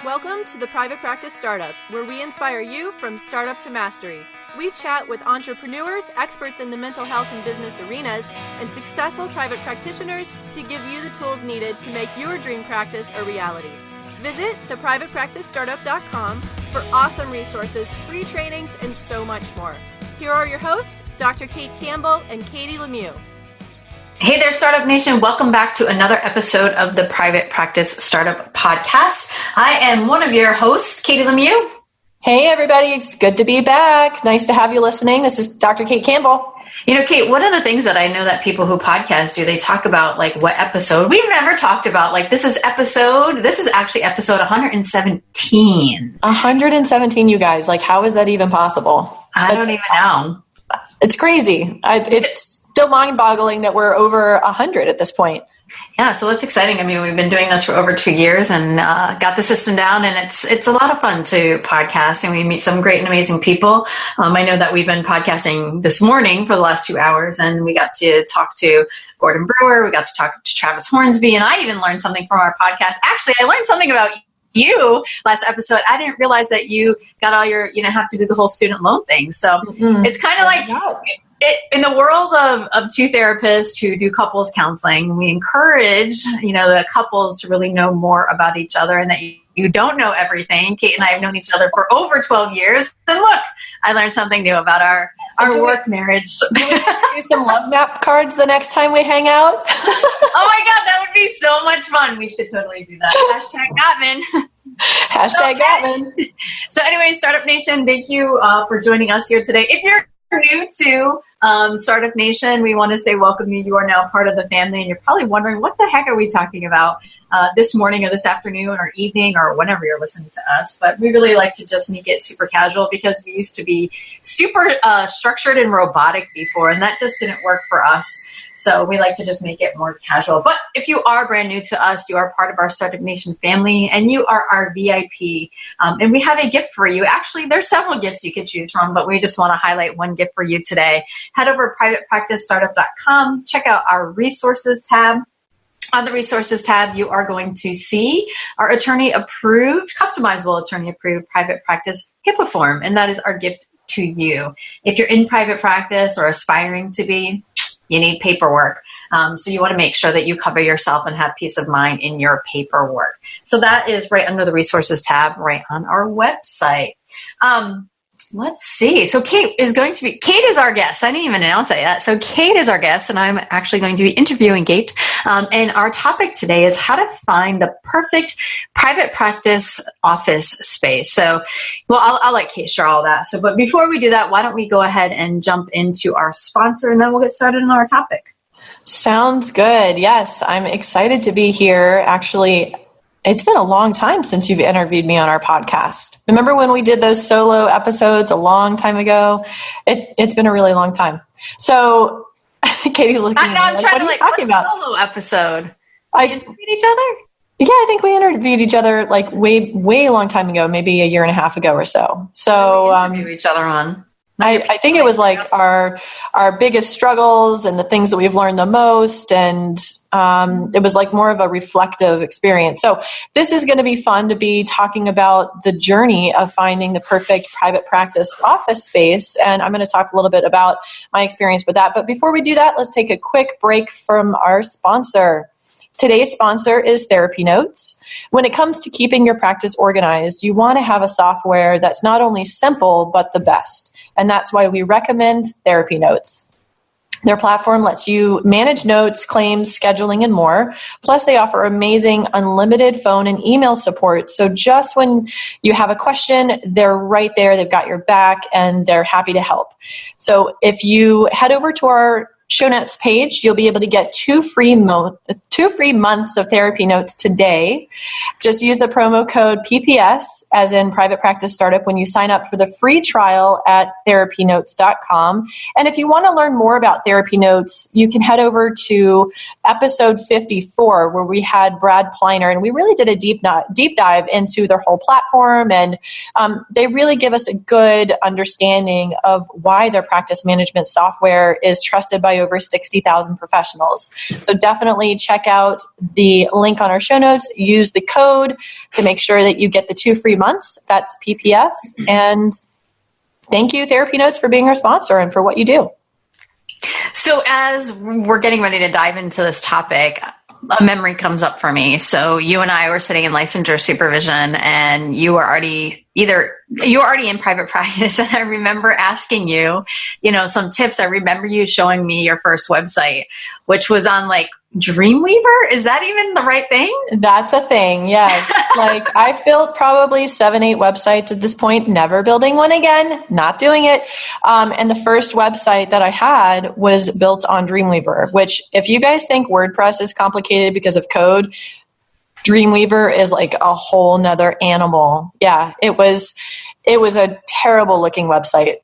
Welcome to the Private Practice Startup, where we inspire you from startup to mastery. We chat with entrepreneurs, experts in the mental health and business arenas, and successful private practitioners to give you the tools needed to make your dream practice a reality. Visit theprivatepracticestartup.com for awesome resources, free trainings, and so much more. Here are your hosts, Dr. Kate Campbell and Katie Lemieux. Hey there, Startup Nation. Welcome back to another episode of the Private Practice Startup Podcast. I am one of your hosts, Katie Lemieux. Hey, everybody. It's good to be back. Nice to have you listening. This is Dr. Kate Campbell. You know, Kate, one of the things that I know that people who podcast do, they talk about like what episode. We've never talked about like this is actually episode 117. 117, you guys. Like, how is that even possible? I don't even know. It's crazy. It's still mind-boggling that we're over 100 at this point. Yeah, so it's exciting. I mean, we've been doing this for over 2 years and got the system down, and it's a lot of fun to podcast, and we meet some great and amazing people. I know that we've been podcasting this morning for the last 2 hours, and we got to talk to Gordon Brewer, we got to talk to Travis Hornsby, and I even learned something from our podcast. Actually, I learned something about you last episode. I didn't realize that you got all your, have to do the whole student loan thing. So It's kind of like... In the world of two therapists who do couples counseling, we encourage, the couples to really know more about each other, and that you don't know everything. Kate and I have known each other for over 12 years. And look, I learned something new about our work marriage. Do some love map cards the next time we hang out? Oh my God, that would be so much fun. We should totally do that. #Gottman. #Gottman. So anyway, Startup Nation, thank you for joining us here today. If you're new to Startup Nation, we want to say welcome you. You are now part of the family, and you're probably wondering, what the heck are we talking about this morning or this afternoon or evening or whenever you're listening to us? But we really like to just make it super casual, because we used to be super structured and robotic before, and that just didn't work for us. So we like to just make it more casual. But if you are brand new to us, you are part of our Startup Nation family, and you are our VIP. And we have a gift for you. Actually, there's several gifts you could choose from, but we just want to highlight one gift for you today. Head over to privatepracticestartup.com. Check out our resources tab. On the resources tab, you are going to see our attorney-approved, customizable attorney-approved private practice HIPAA form, and that is our gift to you. If you're in private practice or aspiring to be, you need paperwork. So you want to make sure that you cover yourself and have peace of mind in your paperwork. So that is right under the resources tab, right on our website. Let's see. So Kate is our guest. I didn't even announce that yet. So Kate is our guest, and I'm actually going to be interviewing Kate. And our topic today is how to find the perfect private practice office space. So, I'll let Kate share all that. But before we do that, why don't we go ahead and jump into our sponsor, and then we'll get started on our topic. Sounds good. Yes, I'm excited to be here. Actually, it's been a long time since you've interviewed me on our podcast. Remember when we did those solo episodes a long time ago? It's been a really long time. So Katie's looking at me I'm like, trying what to are you talking about? Solo episode. We interviewed each other? Yeah, I think we interviewed each other like way long time ago, maybe a year and a half ago or so. So interview each other on. I think it was like our biggest struggles and the things that we've learned the most, and it was like more of a reflective experience. So this is going to be fun to be talking about the journey of finding the perfect private practice office space, and I'm going to talk a little bit about my experience with that. But before we do that, let's take a quick break from our sponsor. Today's sponsor is Therapy Notes. When it comes to keeping your practice organized, you want to have a software that's not only simple, but the best. And that's why we recommend Therapy Notes. Their platform lets you manage notes, claims, scheduling, and more. Plus, they offer amazing unlimited phone and email support. So just when you have a question, they're right there. They've got your back, and they're happy to help. So if you head over to our show notes page, you'll be able to get 2 free months of Therapy Notes today. Just use the promo code PPS, as in Private Practice Startup, when you sign up for the free trial at therapynotes.com. And if you want to learn more about Therapy Notes, you can head over to episode 54, where we had Brad Pleiner, and we really did a deep dive into their whole platform, and they really give us a good understanding of why their practice management software is trusted by by over 60,000 professionals. So definitely check out the link on our show notes. Use the code to make sure that you get the 2 free months. That's PPS. And thank you, Therapy Notes, for being our sponsor and for what you do. So as we're getting ready to dive into this topic, a memory comes up for me. So you and I were sitting in licensure supervision, and you were already in private practice. And I remember asking you, some tips. I remember you showing me your first website, which was on like Dreamweaver. Is that even the right thing? That's a thing. Yes. Like I've built probably 7-8 websites at this point, never building one again, not doing it. And the first website that I had was built on Dreamweaver, which if you guys think WordPress is complicated because of code, Dreamweaver is like a whole nother animal. Yeah, it was a terrible looking website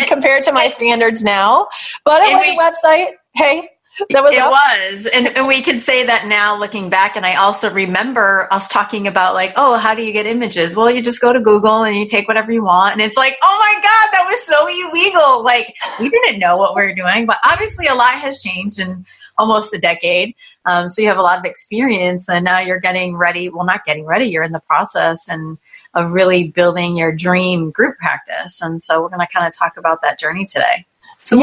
compared to my standards now, but it was a website. Hey, that was was. And we could say that now looking back. And I also remember us talking about like, oh, how do you get images? Well, you just go to Google and you take whatever you want. And it's like, oh my God, that was so illegal. Like we didn't know what we were doing, but obviously a lot has changed in almost a decade. So you have a lot of experience, and now you're getting ready. Well, not getting ready. You're in the process of really building your dream group practice. And so we're going to kind of talk about that journey today. So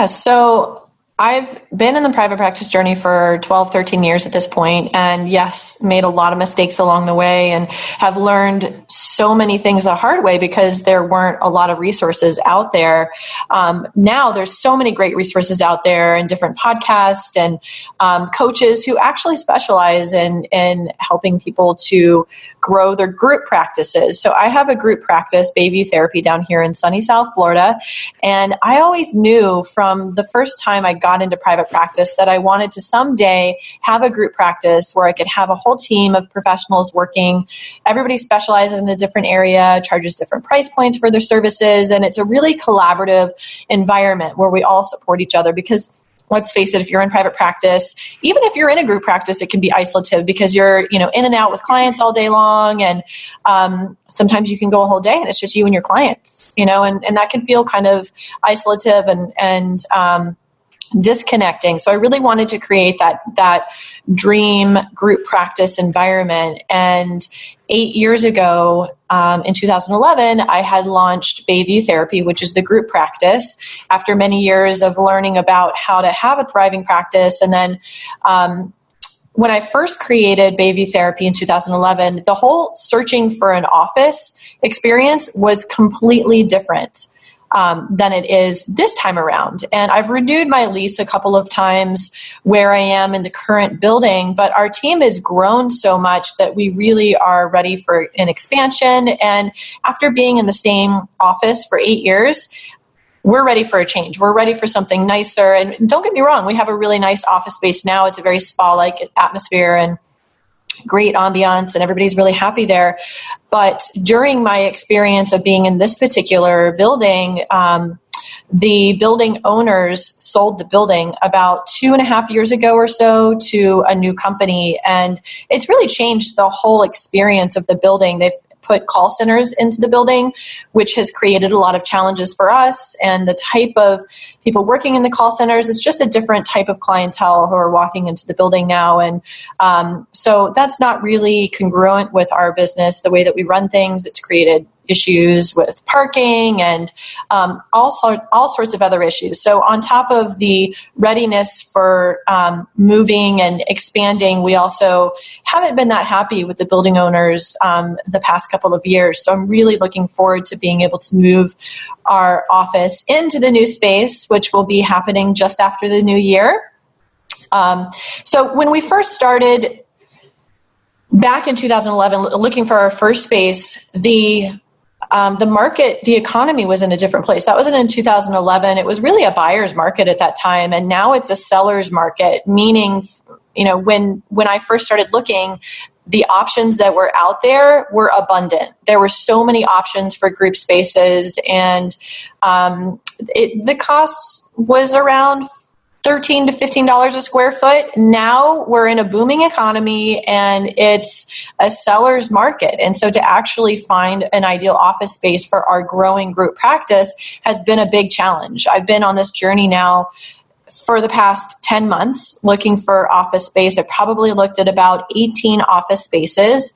so I've been in the private practice journey for 12, 13 years at this point, and yes, made a lot of mistakes along the way and have learned so many things the hard way because there weren't a lot of resources out there. Now there's so many great resources out there and different podcasts and coaches who actually specialize in helping people to grow their group practices. So I have a group practice, Bayview Therapy, down here in sunny South Florida. And I always knew from the first time I got into private practice that I wanted to someday have a group practice where I could have a whole team of professionals working. Everybody specializes in a different area, charges different price points for their services. And it's a really collaborative environment where we all support each other because let's face it, if you're in private practice, even if you're in a group practice, it can be isolative because you're, in and out with clients all day long. And sometimes you can go a whole day and it's just you and your clients, and that can feel kind of isolative and disconnecting. So I really wanted to create that dream group practice environment. And 8 years ago, in 2011, I had launched Bayview Therapy, which is the group practice, after many years of learning about how to have a thriving practice. And then when I first created Bayview Therapy in 2011, the whole searching for an office experience was completely different than it is this time around. And I've renewed my lease a couple of times where I am in the current building, but our team has grown so much that we really are ready for an expansion. And after being in the same office for 8 years, we're ready for a change. We're ready for something nicer. And don't get me wrong, we have a really nice office space now. It's a very spa-like atmosphere and great ambiance, and everybody's really happy there. But during my experience of being in this particular building, the building owners sold the building about 2.5 years ago or so to a new company. And it's really changed the whole experience of the building. They've put call centers into the building, which has created a lot of challenges for us. And the type of people working in the call centers is just a different type of clientele who are walking into the building now. And so that's not really congruent with our business, the way that we run things. It's created issues with parking and all sorts of other issues. So on top of the readiness for moving and expanding, we also haven't been that happy with the building owners the past couple of years. So I'm really looking forward to being able to move our office into the new space, which will be happening just after the new year. So when we first started back in 2011, looking for our first space, the market, the economy was in a different place. That wasn't in 2011. It was really a buyer's market at that time. And now it's a seller's market, meaning, when I first started looking, the options that were out there were abundant. There were so many options for group spaces, and the cost was around $13 to $15 a square foot. Now we're in a booming economy and it's a seller's market. And so to actually find an ideal office space for our growing group practice has been a big challenge. I've been on this journey now for the past 10 months looking for office space. I probably looked at about 18 office spaces.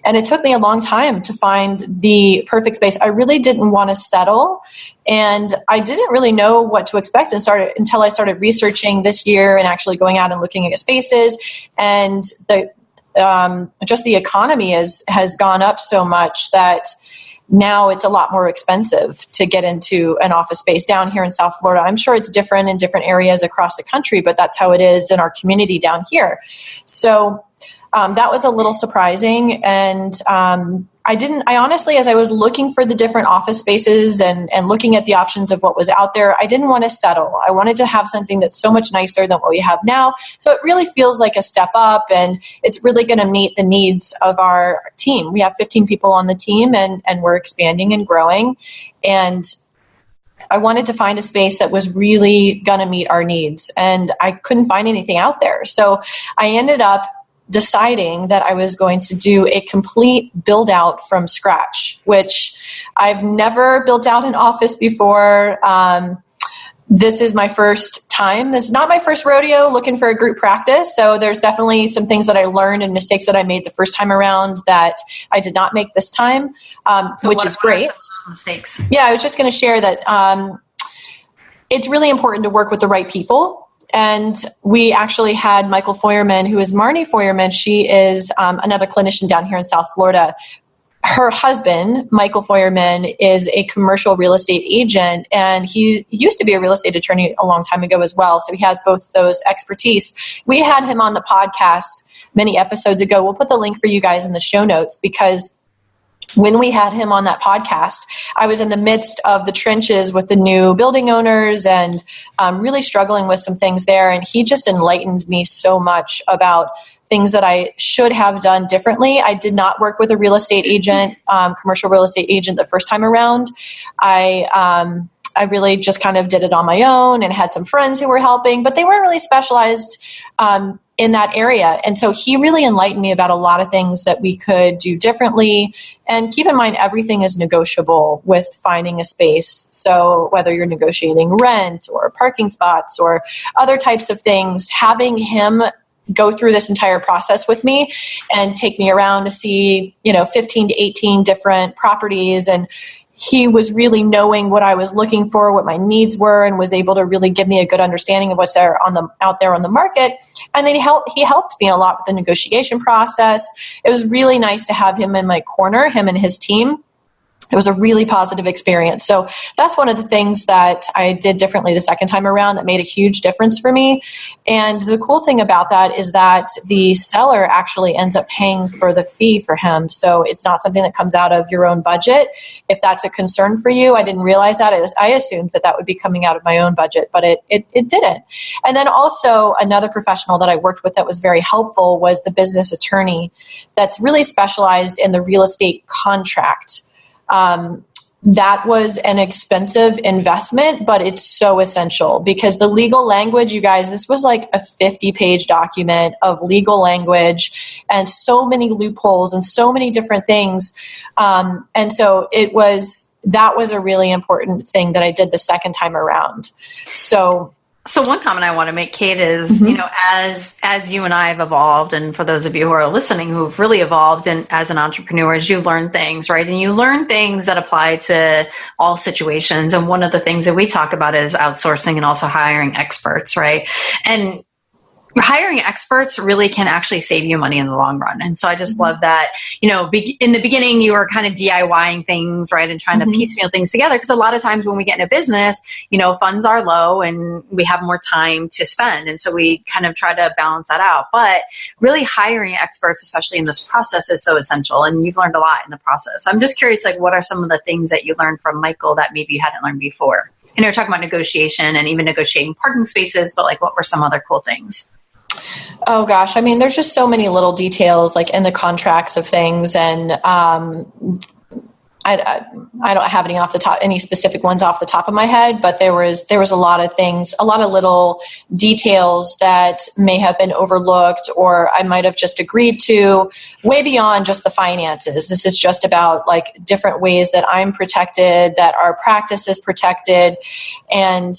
And it took me a long time to find the perfect space. I really didn't want to settle, and I didn't really know what to expect until I started researching this year and actually going out and looking at spaces. And just the economy has gone up so much that now it's a lot more expensive to get into an office space down here in South Florida. I'm sure it's different in different areas across the country, but that's how it is in our community down here. So that was a little surprising. And I honestly, as I was looking for the different office spaces and looking at the options of what was out there, I didn't want to settle. I wanted to have something that's so much nicer than what we have now. So it really feels like a step up, and it's really going to meet the needs of our team. We have 15 people on the team, and we're expanding and growing. And I wanted to find a space that was really going to meet our needs, and I couldn't find anything out there. So I ended up deciding that I was going to do a complete build out from scratch, which I've never built out an office before. This is my first time. This is not my first rodeo looking for a group practice. So there's definitely some things that I learned and mistakes that I made the first time around that I did not make this time, which is great. What are some mistakes? Yeah, I was just going to share that it's really important to work with the right people. And we actually had Michael Feuerman, who is Marnie Feuerman. She is another clinician down here in South Florida. Her husband, Michael Feuerman, is a commercial real estate agent, and he used to be a real estate attorney a long time ago as well. So he has both those expertise. We had him on the podcast many episodes ago. We'll put the link for you guys in the show notes, because when we had him on that podcast, I was in the midst of the trenches with the new building owners and really struggling with some things there. And he just enlightened me so much about things that I should have done differently. I did not work with a real estate agent, commercial real estate agent the first time around. I really just kind of did it on my own and had some friends who were helping, but they weren't really specialized in that area. And so he really enlightened me about a lot of things that we could do differently. And keep in mind, everything is negotiable with finding a space. So whether you're negotiating rent or parking spots or other types of things, having him go through this entire process with me and take me around to see, 15 to 18 different properties, and he was really knowing what I was looking for, what my needs were, and was able to really give me a good understanding of what's out there on the market. And then he helped me a lot with the negotiation process. It was really nice to have him in my corner, him and his team. It was a really positive experience. So that's one of the things that I did differently the second time around that made a huge difference for me. And the cool thing about that is that the seller actually ends up paying for the fee for him. So it's not something that comes out of your own budget. If that's a concern for you, I didn't realize that. I assumed that would be coming out of my own budget, but it didn't. And then also another professional that I worked with that was very helpful was the business attorney that's really specialized in the real estate contract. That was an expensive investment, but it's so essential because the legal language, you guys, this was like a 50-page document of legal language and so many loopholes and so many different things. And so that was a really important thing that I did the second time around. So one comment I want to make, Kate, is, as you and I have evolved, and for those of you who are listening who've really evolved and as an entrepreneur, as you learn things, right? And you learn things that apply to all situations. And one of the things that we talk about is outsourcing and also hiring experts, right? And hiring experts really can actually save you money in the long run. And so I just love that, in the beginning, you were kind of DIYing things, right? And trying to piecemeal things together. Because a lot of times when we get into business, funds are low and we have more time to spend. And so we kind of try to balance that out. But really hiring experts, especially in this process, is so essential. And you've learned a lot in the process. I'm just curious, what are some of the things that you learned from Michael that maybe you hadn't learned before? I know you're talking about negotiation and even negotiating parking spaces, but what were some other cool things? Oh gosh. I mean, there's just so many little details in the contracts of things. And, I I don't have any specific ones off the top of my head, but there was a lot of things, a lot of little details that may have been overlooked, or I might have just agreed to, way beyond just the finances. This is just about like different ways that I'm protected, that our practice is protected. And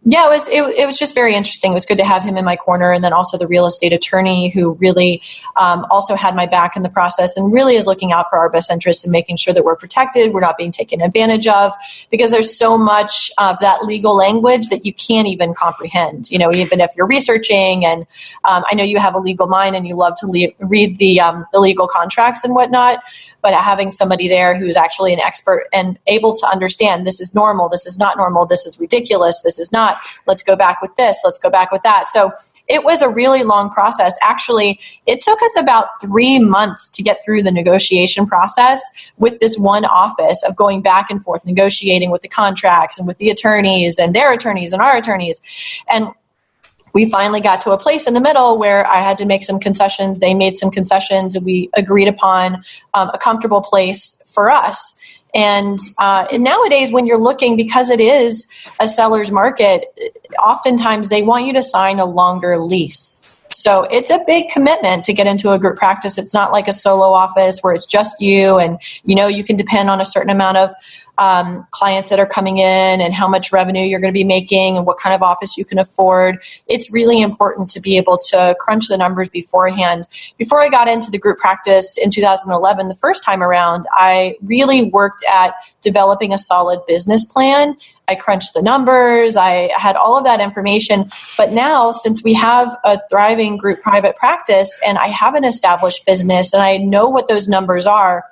it was just very interesting. It was good to have him in my corner, and then also the real estate attorney who really also had my back in the process and really is looking out for our best interests and making sure that we're protected, we're not being taken advantage of, because there's so much of that legal language that you can't even comprehend, even if you're researching. And I know you have a legal mind and you love to read the legal contracts and whatnot, but having somebody there who's actually an expert and able to understand, this is normal, this is not normal, this is ridiculous, this is not, let's go back with this, let's go back with that. So it was a really long process. Actually, it took us about 3 months to get through the negotiation process with this one office of going back and forth, negotiating with the contracts and with the attorneys and their attorneys and our attorneys. And we finally got to a place in the middle where I had to make some concessions. They made some concessions, and we agreed upon a comfortable place for us. And nowadays, when you're looking, because it is a seller's market, oftentimes they want you to sign a longer lease. So it's a big commitment to get into a group practice. It's not like a solo office where it's just you and, you can depend on a certain amount of clients that are coming in and how much revenue you're going to be making and what kind of office you can afford. It's really important to be able to crunch the numbers beforehand. Before I got into the group practice in 2011, the first time around, I really worked at developing a solid business plan. I crunched the numbers. I had all of that information. But now, since we have a thriving group private practice and I have an established business and I know what those numbers are,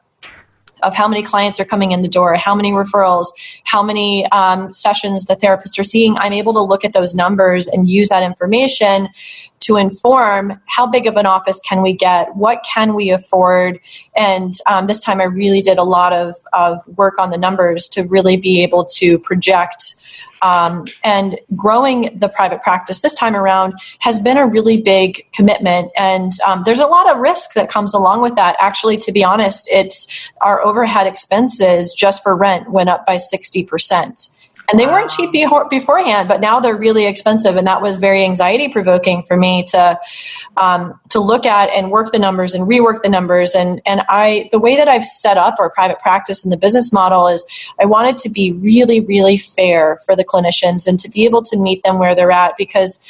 of how many clients are coming in the door, how many referrals, how many sessions the therapists are seeing, I'm able to look at those numbers and use that information to inform how big of an office can we get, what can we afford. And this time I really did a lot of work on the numbers to really be able to project. And growing the private practice this time around has been a really big commitment. And there's a lot of risk that comes along with that. Actually, to be honest, it's our overhead expenses just for rent went up by 60%. And they weren't cheap beforehand, but now they're really expensive. And that was very anxiety provoking for me to look at and work the numbers and rework the numbers. And the way that I've set up our private practice and the business model is I wanted to be really, really fair for the clinicians and to be able to meet them where they're at, because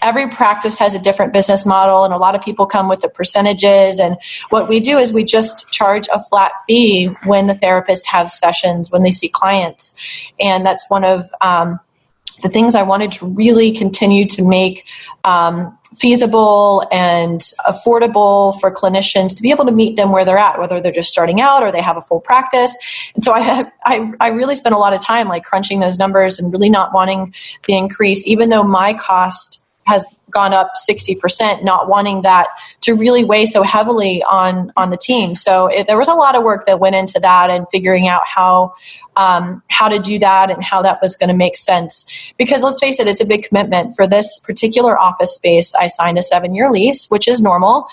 every practice has a different business model, and a lot of people come with the percentages. And what we do is we just charge a flat fee when the therapists have sessions, when they see clients. And that's one of the things I wanted to really continue to make feasible and affordable for clinicians to be able to meet them where they're at, whether they're just starting out or they have a full practice. And so I really spent a lot of time like crunching those numbers and really not wanting the increase, even though my cost has gone up 60%, not wanting that to really weigh so heavily on the team. So there was a lot of work that went into that and figuring out how to do that and how that was going to make sense. Because let's face it, it's a big commitment. For this particular office space, I signed a 7-year lease, which is normal.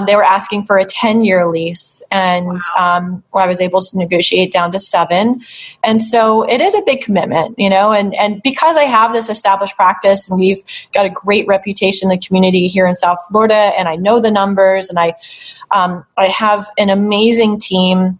They were asking for a 10-year lease, and I was able to negotiate down to 7. And so it is a big commitment, and because I have this established practice and we've got a great reputation in the community here in South Florida, and I know the numbers, and I have an amazing team.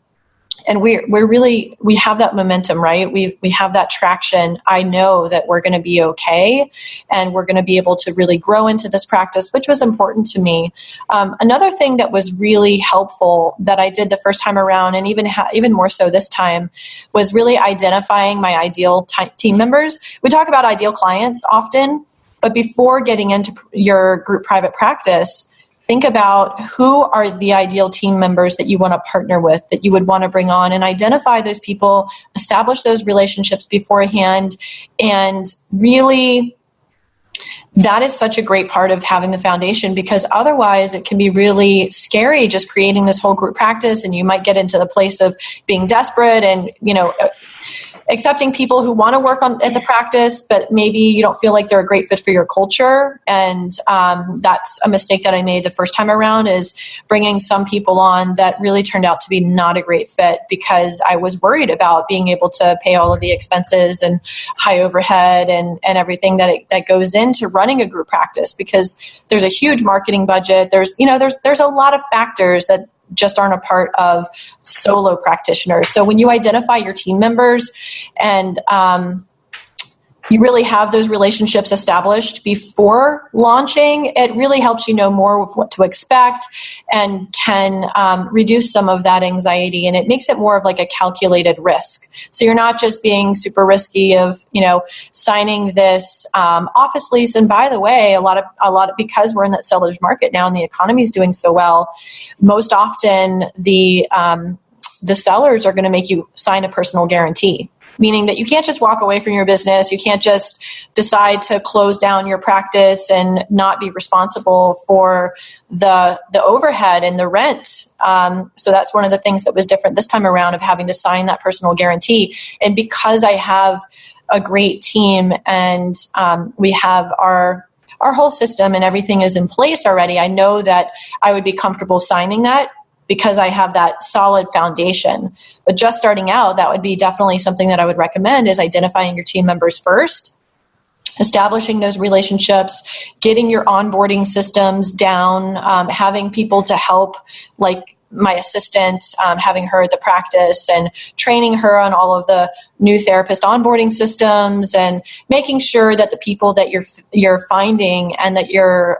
And we have that momentum, right? We have that traction. I know that we're going to be okay, and we're going to be able to really grow into this practice, which was important to me. Another thing that was really helpful that I did the first time around, and even more so this time, was really identifying my ideal team members. We talk about ideal clients often, but before getting into your group private practice, think about who are the ideal team members that you want to partner with, that you would want to bring on, and identify those people, establish those relationships beforehand. And really, that is such a great part of having the foundation, because otherwise it can be really scary just creating this whole group practice, and you might get into the place of being desperate and, accepting people who want to work at the practice, but maybe you don't feel like they're a great fit for your culture. And that's a mistake that I made the first time around, is bringing some people on that really turned out to be not a great fit, because I was worried about being able to pay all of the expenses and high overhead and everything that goes into running a group practice, because there's a huge marketing budget. There's a lot of factors that just aren't a part of solo practitioners. So when you identify your team members and you really have those relationships established before launching, it really helps you know more of what to expect and can reduce some of that anxiety. And it makes it more of like a calculated risk. So you're not just being super risky of, signing this office lease. And by the way, a lot of because we're in that seller's market now and the economy is doing so well, most often the sellers are going to make you sign a personal guarantee. Meaning that you can't just walk away from your business. You can't just decide to close down your practice and not be responsible for the overhead and the rent. So that's one of the things that was different this time around, of having to sign that personal guarantee. And because I have a great team and we have our whole system and everything is in place already, I know that I would be comfortable signing that, because I have that solid foundation. But just starting out, that would be definitely something that I would recommend, is identifying your team members first, establishing those relationships, getting your onboarding systems down, having people to help, like my assistant, having her at the practice and training her on all of the new therapist onboarding systems, and making sure that the people that you're finding and that you're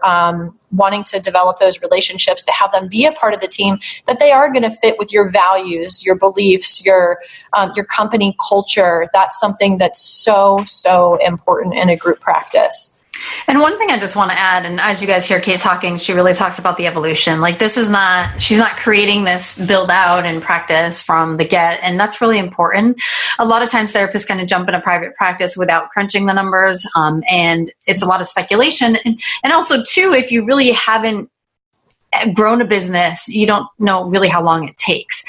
wanting to develop those relationships, to have them be a part of the team, that they are going to fit with your values, your beliefs, your company culture. That's something that's so important in a group practice. And one thing I just want to add, and as you guys hear Kate talking, she really talks about the evolution. Like, she's not creating this build out and practice from the get. And that's really important. A lot of times therapists kind of jump in a private practice without crunching the numbers. And it's a lot of speculation. And also too, if you really haven't grown a business, you don't know really how long it takes.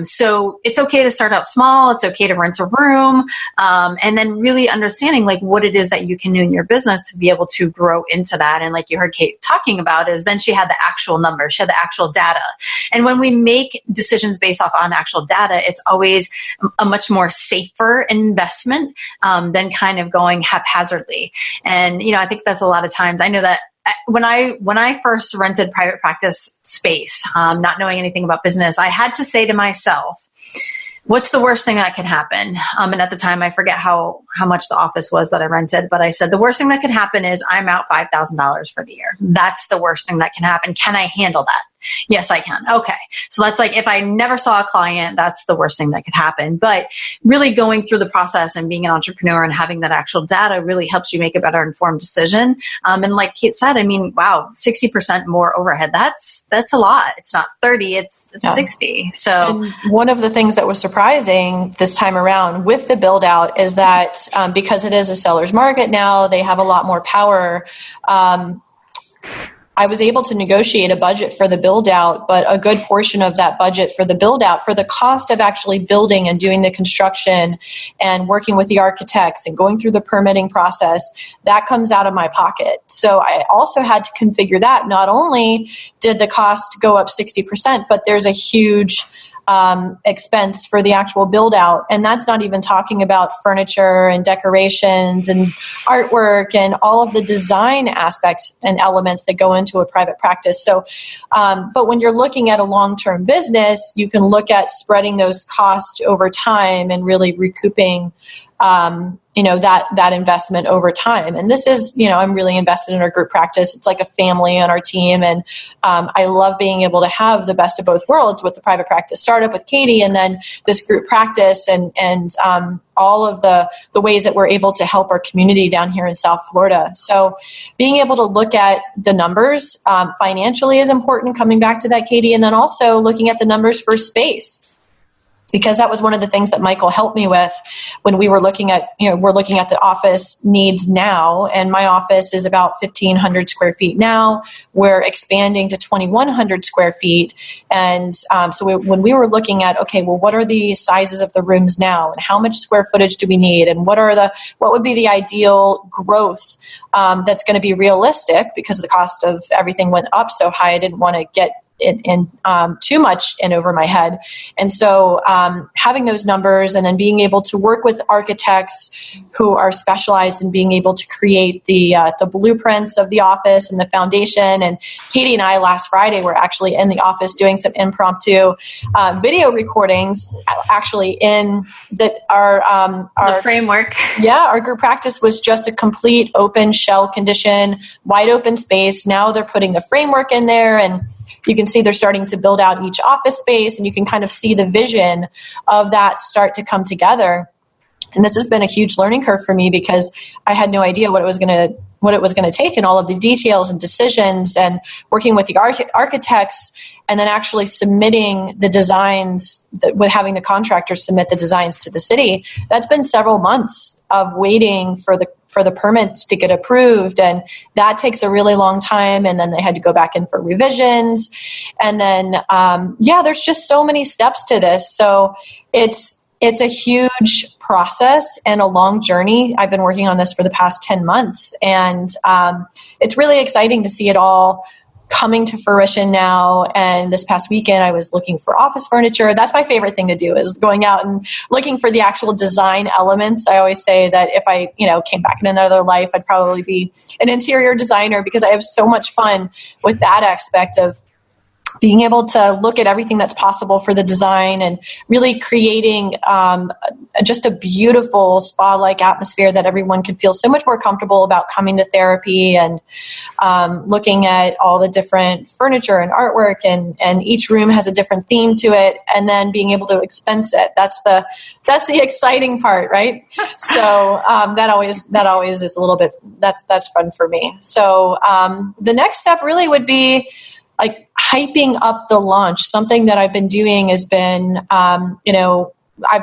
So it's okay to start out small. It's okay to rent a room. And then really understanding like what it is that you can do in your business to be able to grow into that. And like you heard Kate talking about, is then she had the actual numbers, she had the actual data. And when we make decisions based off on actual data, it's always a much more safer investment than kind of going haphazardly. And, I think that's a lot of times, I know that when I first rented private practice space, not knowing anything about business, I had to say to myself, what's the worst thing that could happen? And at the time, I forget how much the office was that I rented, but I said, the worst thing that could happen is I'm out $5,000 for the year. That's the worst thing that can happen. Can I handle that? Yes, I can. Okay. So that's like, if I never saw a client, that's the worst thing that could happen. But really going through the process and being an entrepreneur and having that actual data really helps you make a better informed decision. And like Kate said, wow, 60% more overhead. That's a lot. It's not 30, it's 60. So and one of the things that was surprising this time around with the build out is that because it is a seller's market now, they have a lot more power. I was able to negotiate a budget for the build out, but a good portion of that budget for the build out, for the cost of actually building and doing the construction and working with the architects and going through the permitting process, that comes out of my pocket. So I also had to configure that. Not only did the cost go up 60%, but there's a huge expense for the actual build out. And that's not even talking about furniture and decorations and artwork and all of the design aspects and elements that go into a private practice. So, but when you're looking at a long-term business, you can look at spreading those costs over time and really recouping that investment over time. And this is, I'm really invested in our group practice. It's like a family on our team. And I love being able to have the best of both worlds with the private practice startup with Katie and then this group practice and all of the ways that we're able to help our community down here in South Florida. So being able to look at the numbers financially is important, coming back to that, Katie, and then also looking at the numbers for space. because that was one of the things that Michael helped me with when we were looking at, we're looking at the office needs now. And my office is about 1,500 square feet now. We're expanding to 2,100 square feet. And when we were looking at, okay, well, what are the sizes of the rooms now? And how much square footage do we need? And what would be the ideal growth that's going to be realistic, because the cost of everything went up so high. I didn't want to get in too much in over my head. And so having those numbers and then being able to work with architects who are specialized in being able to create the blueprints of the office and the foundation. And Katie and I last Friday were actually in the office doing some impromptu video recordings, actually in the framework. Yeah, our group practice was just a complete open shell condition, wide open space. Now they're putting the framework in there, and you can see they're starting to build out each office space, and you can kind of see the vision of that start to come together. And this has been a huge learning curve for me, because I had no idea what it was going to take, and all of the details and decisions, and working with the architects, and then actually submitting the designs, with having the contractors submit the designs to the city. That's been several months of waiting for the permits to get approved, and that takes a really long time. And then they had to go back in for revisions, and then there's just so many steps to this. So it's a huge process and a long journey. I've been working on this for the past 10 months, and it's really exciting to see it all coming to fruition now. And this past weekend, I was looking for office furniture. That's my favorite thing to do, is going out and looking for the actual design elements. I always say that if I, came back in another life, I'd probably be an interior designer, because I have so much fun with that aspect of being able to look at everything that's possible for the design and really creating just a beautiful spa-like atmosphere that everyone can feel so much more comfortable about coming to therapy, and looking at all the different furniture and artwork, and each room has a different theme to it, and then being able to expense it. That's the exciting part, right? So that always is a little bit, that's fun for me. So the next step really would be like hyping up the launch. Something that I've been doing has been, I've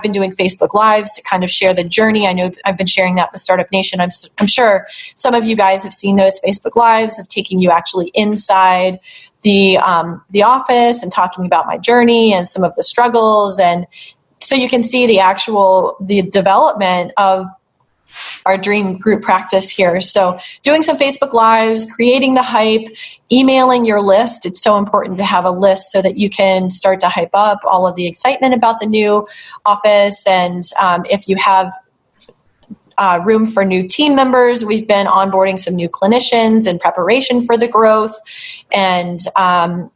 been doing Facebook Lives to kind of share the journey. I know I've been sharing that with Startup Nation. I'm sure some of you guys have seen those Facebook Lives of taking you actually inside the office and talking about my journey and some of the struggles. And so you can see the development of our dream group practice here. So doing some Facebook Lives, creating the hype, emailing your list. It's so important to have a list so that you can start to hype up all of the excitement about the new office. And if you have room for new team members, we've been onboarding some new clinicians in preparation for the growth, and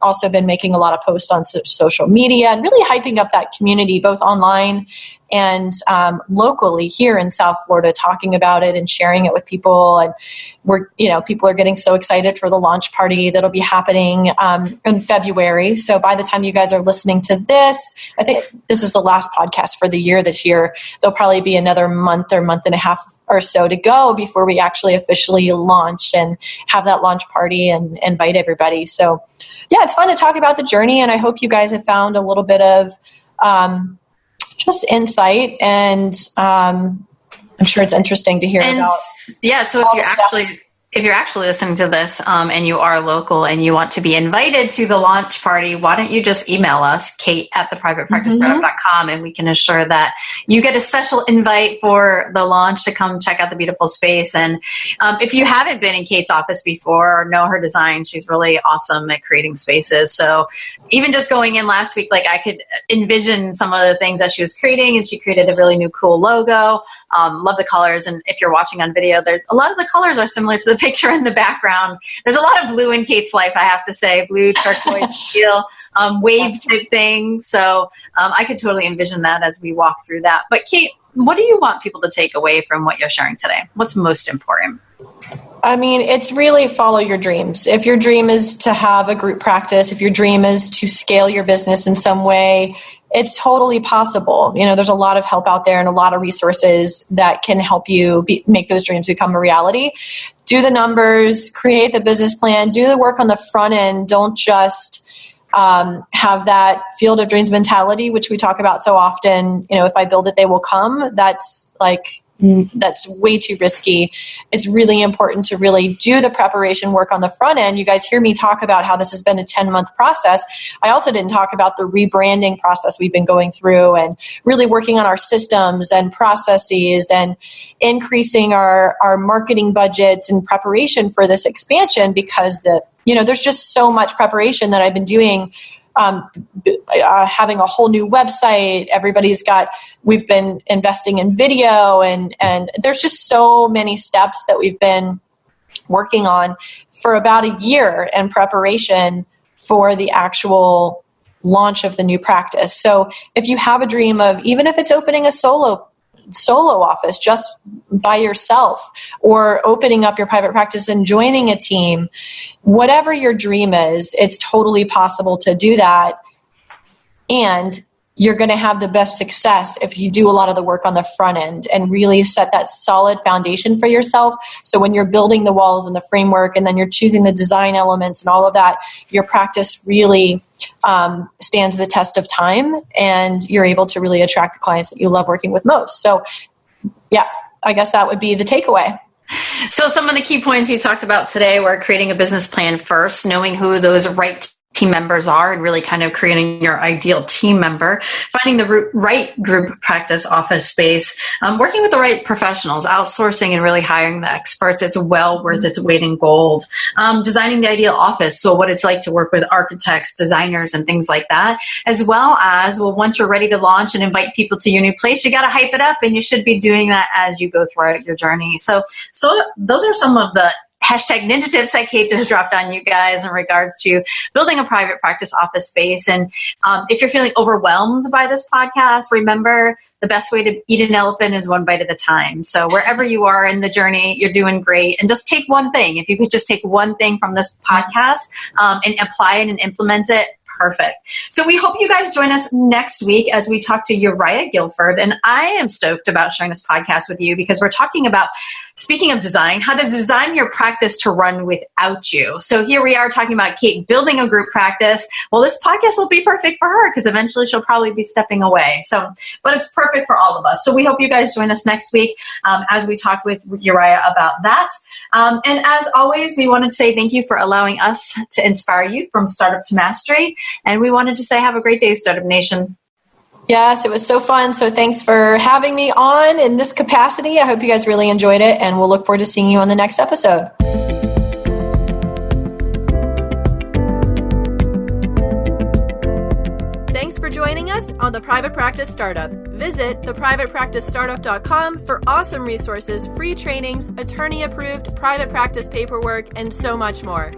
also been making a lot of posts on social media and really hyping up that community, both online and locally here in South Florida, talking about it and sharing it with people. And people are getting so excited for the launch party that'll be happening in February. So by the time you guys are listening to this, I think this is the last podcast for the year this year. There'll probably be another month or month and a half or so to go before we actually officially launch and have that launch party and invite everybody. So yeah, it's fun to talk about the journey, and I hope you guys have found a little bit of just insight, and I'm sure it's interesting to hear about. Yeah, so if you're actually listening to this and you are local and you want to be invited to the launch party, why don't you just email us, kate@theprivatepracticestartup.com, and we can assure that you get a special invite for the launch to come check out the beautiful space. And if you haven't been in Kate's office before or know her design, she's really awesome at creating spaces. So even just going in last week, I could envision some of the things that she was creating, and she created a really new cool logo. Love the colors. And if you're watching on video, a lot of the colors are similar to the picture in the background. There's a lot of blue in Kate's life, I have to say. Blue, turquoise, teal, wave type thing. So I could totally envision that as we walk through that. But Kate, what do you want people to take away from what you're sharing today? What's most important? I mean, it's really follow your dreams. If your dream is to have a group practice, if your dream is to scale your business in some way, it's totally possible. There's a lot of help out there and a lot of resources that can help you make those dreams become a reality. Do the numbers, create the business plan, do the work on the front end. Don't just have that field of dreams mentality, which we talk about so often. If I build it, they will come. That's way too risky. It's really important to really do the preparation work on the front end. You guys hear me talk about how this has been a 10-month process. I also didn't talk about the rebranding process we've been going through and really working on our systems and processes and increasing our marketing budgets in preparation for this expansion, because there's just so much preparation that I've been doing. Having a whole new website, we've been investing in video, and there's just so many steps that we've been working on for about a year in preparation for the actual launch of the new practice. So if you have a dream of, even if it's opening a solo office just by yourself, or opening up your private practice and joining a team, whatever your dream is, it's totally possible to do that. And you're going to have the best success if you do a lot of the work on the front end and really set that solid foundation for yourself. So when you're building the walls and the framework, and then you're choosing the design elements and all of that, your practice really stands the test of time, and you're able to really attract the clients that you love working with most. So yeah, I guess that would be the takeaway. So some of the key points you talked about today were creating a business plan first, knowing who those right team members are, and really kind of creating your ideal team member, finding the right group practice office space, working with the right professionals, outsourcing and really hiring the experts. It's well worth its weight in gold. Designing the ideal office, so what it's like to work with architects, designers, and things like that, as well as, once you're ready to launch and invite people to your new place, you got to hype it up, and you should be doing that as you go throughout your journey. So those are some of the #ninja tips that Kate just dropped on you guys in regards to building a private practice office space. And if you're feeling overwhelmed by this podcast, remember, the best way to eat an elephant is one bite at a time. So wherever you are in the journey, you're doing great. And just take one thing. If you could just take one thing from this podcast and apply it and implement it, perfect. So we hope you guys join us next week as we talk to Uriah Guilford. And I am stoked about sharing this podcast with you, because we're talking about, speaking of design, how to design your practice to run without you. So here we are talking about Kate building a group practice. Well, this podcast will be perfect for her, because eventually she'll probably be stepping away. But it's perfect for all of us. So we hope you guys join us next week as we talk with Uriah about that. And as always, we wanted to say thank you for allowing us to inspire you from startup to mastery. And we wanted to say have a great day, Startup Nation. Yes, it was so fun. So thanks for having me on in this capacity. I hope you guys really enjoyed it, and we'll look forward to seeing you on the next episode. Thanks for joining us on The Private Practice Startup. Visit theprivatepracticestartup.com for awesome resources, free trainings, attorney-approved private practice paperwork, and so much more.